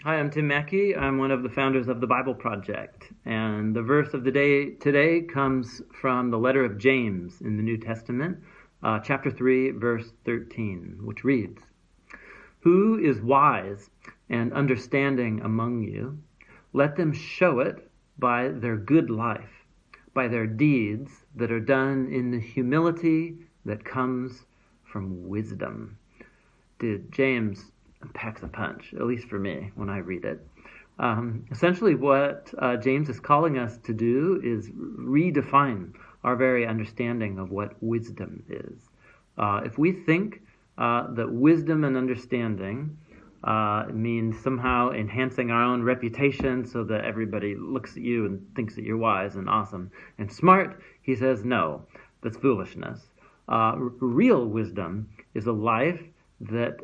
Hi, I'm Tim Mackey. I'm one of the founders of the Bible Project. And the verse of the day today comes from the letter of James in the New Testament, chapter 3, verse 13, which reads, "Who is wise and understanding among you? Let them show it by their good life, by their deeds that are done in the humility that comes from wisdom." James packs a punch, at least for me, when I read it. Essentially, what James is calling us to do is redefine our very understanding of what wisdom is. If we think that wisdom and understanding means somehow enhancing our own reputation so that everybody looks at you and thinks that you're wise and awesome and smart, he says, no, that's foolishness. Real wisdom is a life that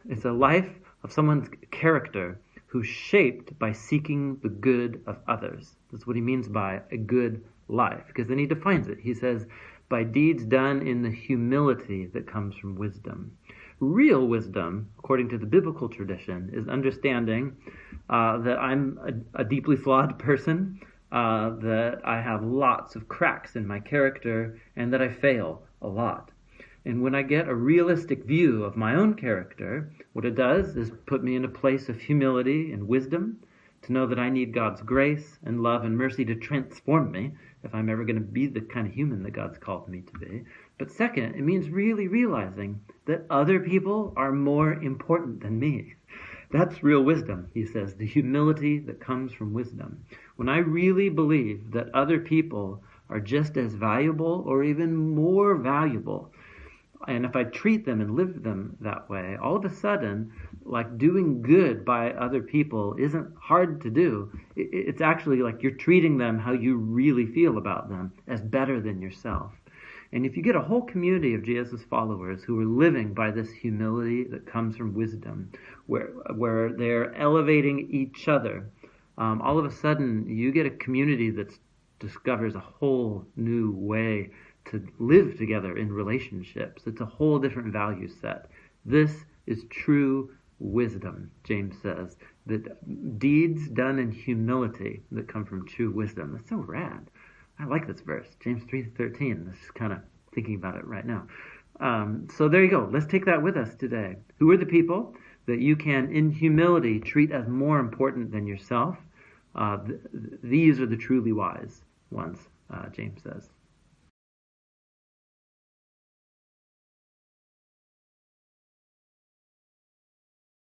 it's a life of someone's character who's shaped by seeking the good of others. That's what he means by a good life, because then he defines it. He says, by deeds done in the humility that comes from wisdom. Real wisdom, according to the biblical tradition, is understanding that I'm a deeply flawed person, that I have lots of cracks in my character, and that I fail a lot. And when I get a realistic view of my own character, what it does is put me in a place of humility and wisdom, to know that I need God's grace and love and mercy to transform me if I'm ever going to be the kind of human that God's called me to be. But second, it means really realizing that other people are more important than me. That's real wisdom, he says, the humility that comes from wisdom. When I really believe that other people are just as valuable or even more valuable, and if I treat them and live them that way, all of a sudden, like doing good by other people isn't hard to do. It's actually like you're treating them how you really feel about them, as better than yourself. And if you get a whole community of Jesus' followers who are living by this humility that comes from wisdom, where they're elevating each other, all of a sudden you get a community that discovers a whole new way to live together in relationships. It's a whole different value set. This is true wisdom, James says, that deeds done in humility that come from true wisdom. That's so rad. I like this verse, James 3:13. This is kind of thinking about it right now. So there you go. Let's take that with us today. Who are the people that you can, in humility, treat as more important than yourself? These are the truly wise ones, James says.